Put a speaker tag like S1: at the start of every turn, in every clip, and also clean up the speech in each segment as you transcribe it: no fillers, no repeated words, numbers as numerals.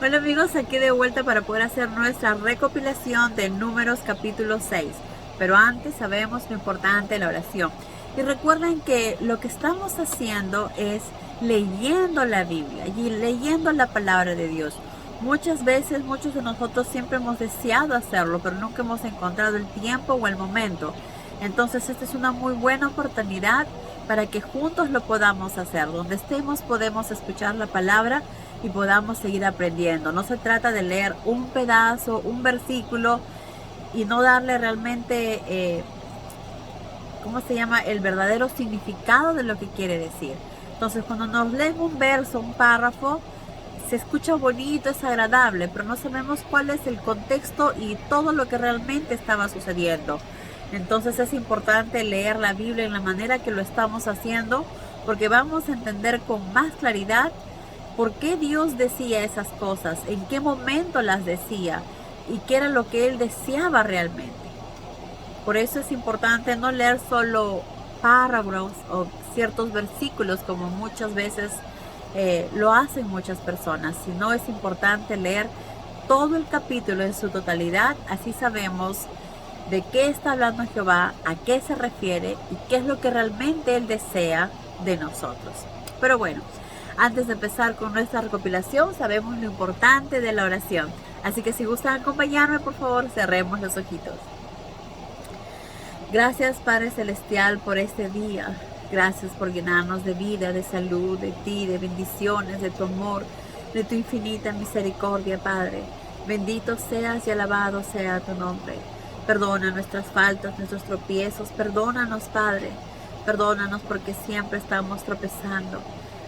S1: Bueno amigos, aquí de vuelta para poder hacer nuestra recopilación de Números capítulo 6. Pero antes sabemos lo importante de la oración. Y recuerden que lo que estamos haciendo es leyendo la Biblia y leyendo la palabra de Dios. Muchas veces, muchos de nosotros siempre hemos deseado hacerlo, pero nunca hemos encontrado el tiempo o el momento. Entonces esta es una muy buena oportunidad para que juntos lo podamos hacer. Donde estemos podemos escuchar la palabra y podamos seguir aprendiendo. No se trata de leer un pedazo, un versículo y no darle realmente, ¿cómo se llama? El verdadero significado de lo que quiere decir. Entonces cuando nos leen un verso, un párrafo, se escucha bonito, es agradable, pero no sabemos cuál es el contexto y todo lo que realmente estaba sucediendo. Entonces es importante leer la Biblia en la manera que lo estamos haciendo, porque vamos a entender con más claridad por qué Dios decía esas cosas, en qué momento las decía y qué era lo que Él deseaba realmente. Por eso es importante no leer solo párrafos o ciertos versículos como muchas veces lo hacen muchas personas, sino es importante leer todo el capítulo en su totalidad, así sabemos de qué está hablando Jehová, a qué se refiere y qué es lo que realmente Él desea de nosotros. Pero bueno, antes de empezar con nuestra recopilación, sabemos lo importante de la oración. Así que si gustan acompañarme, por favor, cerremos los ojitos. Gracias, Padre Celestial, por este día. Gracias por llenarnos de vida, de salud, de ti, de bendiciones, de tu amor, de tu infinita misericordia, Padre. Bendito seas y alabado sea tu nombre. Perdona nuestras faltas, nuestros tropiezos. Perdónanos, Padre. Perdónanos porque siempre estamos tropezando.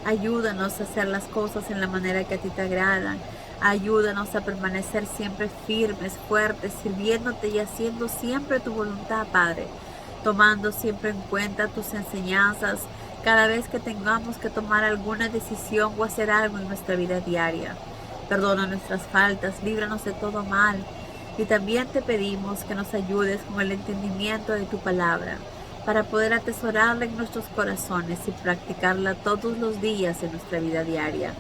S1: Ayúdanos a hacer las cosas en la manera que a ti te agradan. Ayúdanos a permanecer siempre firmes, fuertes, sirviéndote y haciendo siempre tu voluntad, Padre. Tomando siempre en cuenta tus enseñanzas cada vez que tengamos que tomar alguna decisión o hacer algo en nuestra vida diaria. Perdona nuestras faltas, líbranos de todo mal. Y también te pedimos que nos ayudes con el entendimiento de tu palabra, para poder atesorarla en nuestros corazones y practicarla todos los días en nuestra vida diaria.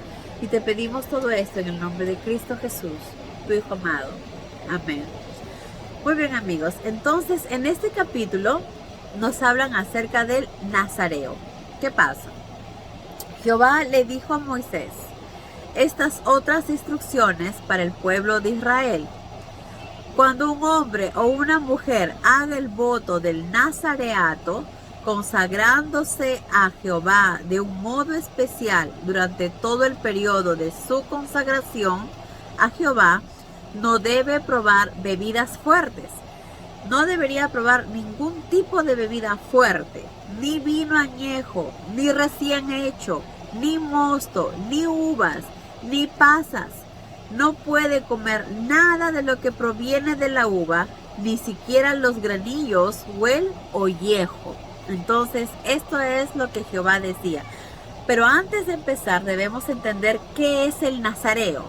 S1: Y te pedimos todo esto en el nombre de Cristo Jesús, tu Hijo amado. Amén. Muy bien amigos, entonces en este capítulo nos hablan acerca del Nazareo. ¿Qué pasa? Jehová le dijo a Moisés estas otras instrucciones para el pueblo de Israel. Cuando un hombre o una mujer haga el voto del nazareato, consagrándose a Jehová de un modo especial durante todo el periodo de su consagración a Jehová, no debe probar bebidas fuertes. No debería probar ningún tipo de bebida fuerte, ni vino añejo, ni recién hecho, ni mosto, ni uvas, ni pasas. No puede comer nada de lo que proviene de la uva, ni siquiera los granillos o el ollejo. Entonces, esto es lo que Jehová decía. Pero antes de empezar, debemos entender qué es el nazareo.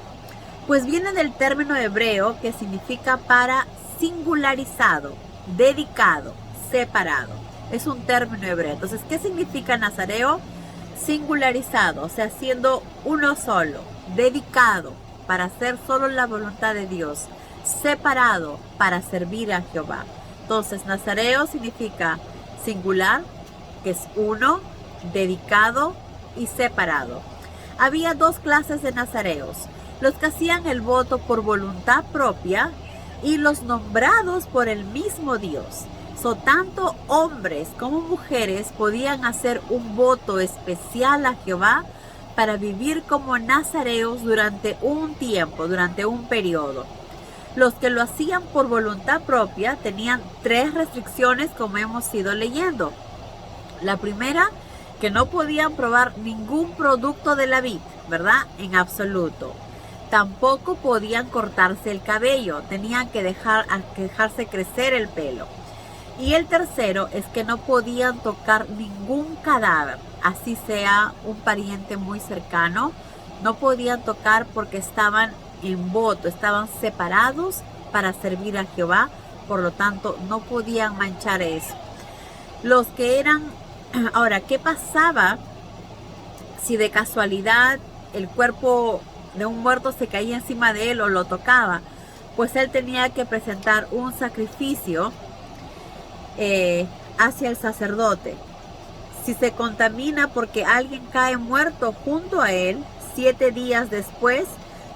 S1: Pues viene del término hebreo que significa para singularizado, dedicado, separado. Es un término hebreo. Entonces, ¿qué significa nazareo? Singularizado, o sea, siendo uno solo, dedicado para hacer solo la voluntad de Dios, separado para servir a Jehová. Entonces, nazareo significa singular, que es uno, dedicado y separado. Había dos clases de nazareos: los que hacían el voto por voluntad propia y los nombrados por el mismo Dios. Tanto hombres como mujeres podían hacer un voto especial a Jehová para vivir como nazareos durante un tiempo, durante un periodo. Los que lo hacían por voluntad propia tenían 3 restricciones, como hemos ido leyendo. La primera, que no podían probar ningún producto de la vid, ¿verdad? En absoluto. Tampoco podían cortarse el cabello, tenían que dejarse crecer el pelo. Y el tercero es que no podían tocar ningún cadáver, así sea un pariente muy cercano. No podían tocar porque estaban en voto, estaban separados para servir a Jehová, por lo tanto no podían manchar eso. Los que eran, ahora, ¿qué pasaba si de casualidad el cuerpo de un muerto se caía encima de él o lo tocaba, pues él tenía que presentar un sacrificio hacia el sacerdote. Si se contamina porque alguien cae muerto junto a él, 7 días después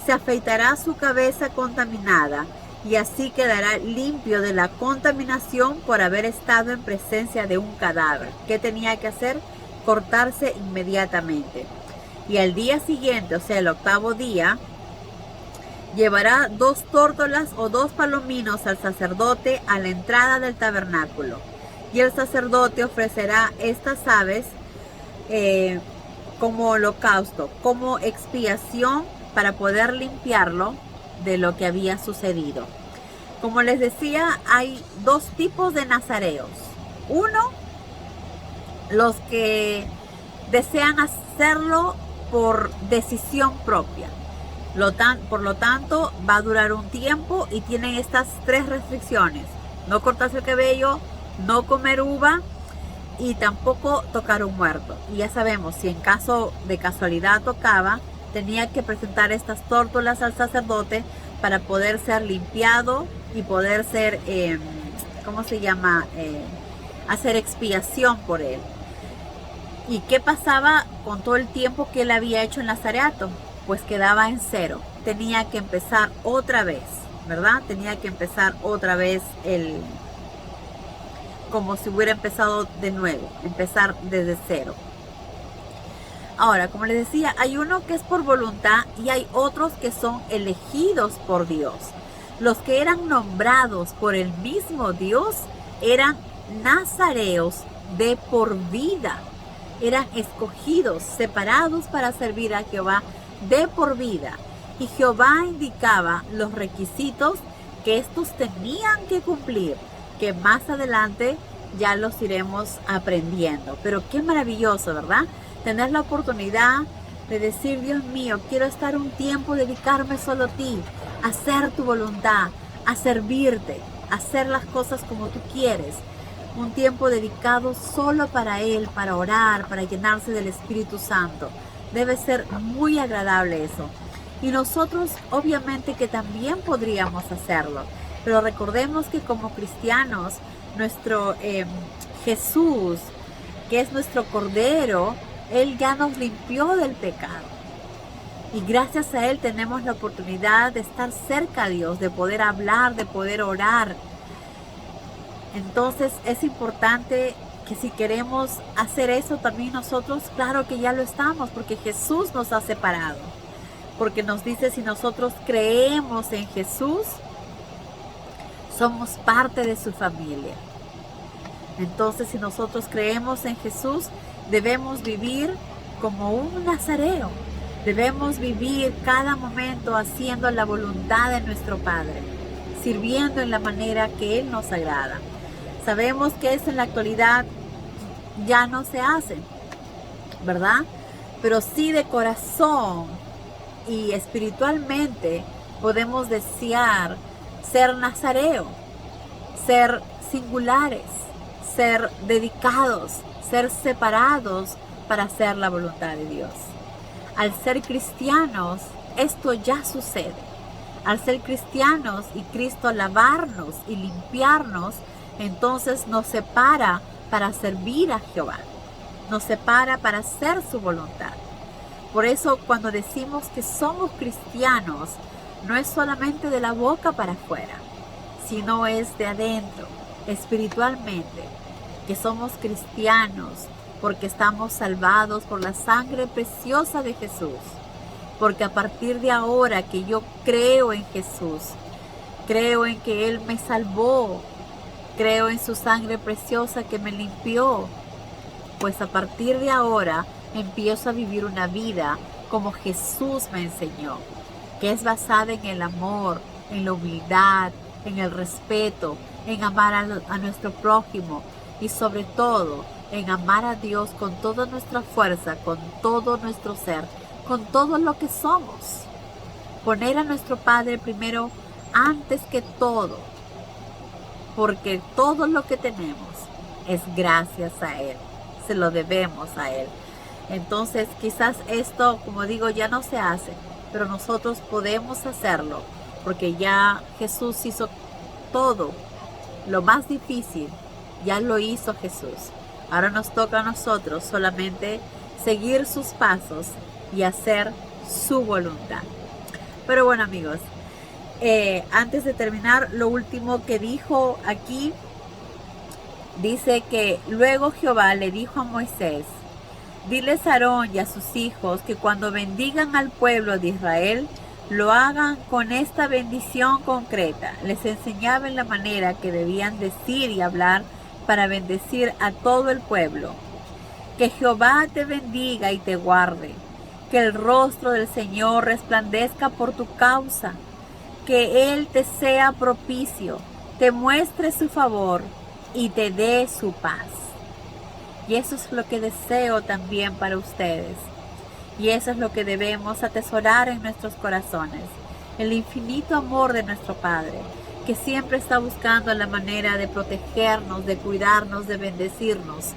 S1: se afeitará su cabeza contaminada y así quedará limpio de la contaminación por haber estado en presencia de un cadáver. ¿Qué tenía que hacer? Cortarse inmediatamente. Y al día siguiente, o sea, el 8º día, llevará 2 tórtolas o 2 palominos al sacerdote a la entrada del tabernáculo. Y el sacerdote ofrecerá estas aves como holocausto, como expiación para poder limpiarlo de lo que había sucedido. Como les decía, hay 2 tipos de nazareos. Uno, los que desean hacerlo por decisión propia. Por lo tanto, va a durar un tiempo y tienen estas 3 restricciones: no cortarse el cabello, no comer uva y tampoco tocar un muerto. Y ya sabemos, si en caso de casualidad tocaba, tenía que presentar estas tórtolas al sacerdote para poder ser limpiado y poder ser, hacer expiación por él. ¿Y qué pasaba con todo el tiempo que él había hecho en nazareato? Pues quedaba en 0. Tenía que empezar otra vez, ¿verdad? Tenía que empezar otra vez como si hubiera empezado de nuevo, empezar desde 0. Ahora, como les decía, hay uno que es por voluntad y hay otros que son elegidos por Dios. Los que eran nombrados por el mismo Dios eran nazareos de por vida. Eran escogidos, separados para servir a Jehová de por vida. Y Jehová indicaba los requisitos que estos tenían que cumplir, que más adelante ya los iremos aprendiendo. Pero qué maravilloso, ¿verdad? Tener la oportunidad de decir: Dios mío, quiero estar un tiempo, dedicarme solo a ti, a hacer tu voluntad, a servirte, a hacer las cosas como tú quieres. Un tiempo dedicado solo para Él, para orar, para llenarse del Espíritu Santo. Debe ser muy agradable eso. Y nosotros obviamente que también podríamos hacerlo. Pero recordemos que como cristianos, nuestro Jesús, que es nuestro Cordero, Él ya nos limpió del pecado. Y gracias a Él tenemos la oportunidad de estar cerca a Dios, de poder hablar, de poder orar. Entonces es importante que si queremos hacer eso también nosotros, claro que ya lo estamos, porque Jesús nos ha separado. Porque nos dice, si nosotros creemos en Jesús, somos parte de su familia. Entonces, si nosotros creemos en Jesús, debemos vivir como un nazareo. Debemos vivir cada momento haciendo la voluntad de nuestro Padre, sirviendo en la manera que Él nos agrada. Sabemos que eso en la actualidad ya no se hace, ¿verdad? Pero sí de corazón y espiritualmente podemos desear ser nazareo, ser singulares, ser dedicados, ser separados para hacer la voluntad de Dios. Al ser cristianos, esto ya sucede. Al ser cristianos y Cristo lavarnos y limpiarnos, entonces nos separa para servir a Jehová. Nos separa para hacer su voluntad. Por eso cuando decimos que somos cristianos, no es solamente de la boca para afuera, sino es de adentro, espiritualmente, que somos cristianos porque estamos salvados por la sangre preciosa de Jesús. Porque a partir de ahora que yo creo en Jesús, creo en que Él me salvó, creo en su sangre preciosa que me limpió, pues a partir de ahora empiezo a vivir una vida como Jesús me enseñó, que es basada en el amor, en la humildad, en el respeto, en amar a nuestro prójimo y sobre todo en amar a Dios con toda nuestra fuerza, con todo nuestro ser, con todo lo que somos. Poner a nuestro Padre primero antes que todo, porque todo lo que tenemos es gracias a Él, se lo debemos a Él. Entonces quizás esto, como digo, ya no se hace, pero nosotros podemos hacerlo, porque ya Jesús hizo todo. Lo más difícil ya lo hizo Jesús. Ahora nos toca a nosotros solamente seguir sus pasos y hacer su voluntad. Pero bueno, amigos, antes de terminar, lo último que dijo aquí, dice que luego Jehová le dijo a Moisés: diles a Aarón y a sus hijos que cuando bendigan al pueblo de Israel, lo hagan con esta bendición concreta. Les enseñaba en la manera que debían decir y hablar para bendecir a todo el pueblo. Que Jehová te bendiga y te guarde. Que el rostro del Señor resplandezca por tu causa. Que Él te sea propicio, te muestre su favor y te dé su paz. Y eso es lo que deseo también para ustedes. Y eso es lo que debemos atesorar en nuestros corazones. El infinito amor de nuestro Padre, que siempre está buscando la manera de protegernos, de cuidarnos, de bendecirnos.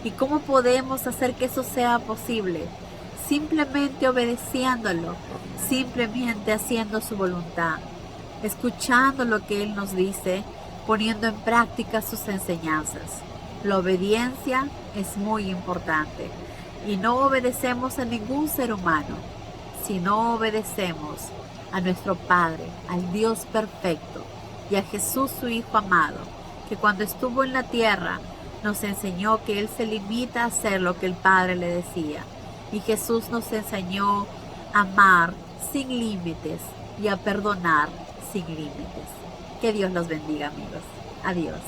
S1: ¿Y cómo podemos hacer que eso sea posible? Simplemente obedeciéndolo, simplemente haciendo su voluntad, escuchando lo que Él nos dice, poniendo en práctica sus enseñanzas. La obediencia es muy importante y no obedecemos a ningún ser humano, sino obedecemos a nuestro Padre, al Dios perfecto y a Jesús su Hijo amado, que cuando estuvo en la tierra nos enseñó que Él se limita a hacer lo que el Padre le decía. Y Jesús nos enseñó a amar sin límites y a perdonar sin límites. Que Dios los bendiga, amigos. Adiós.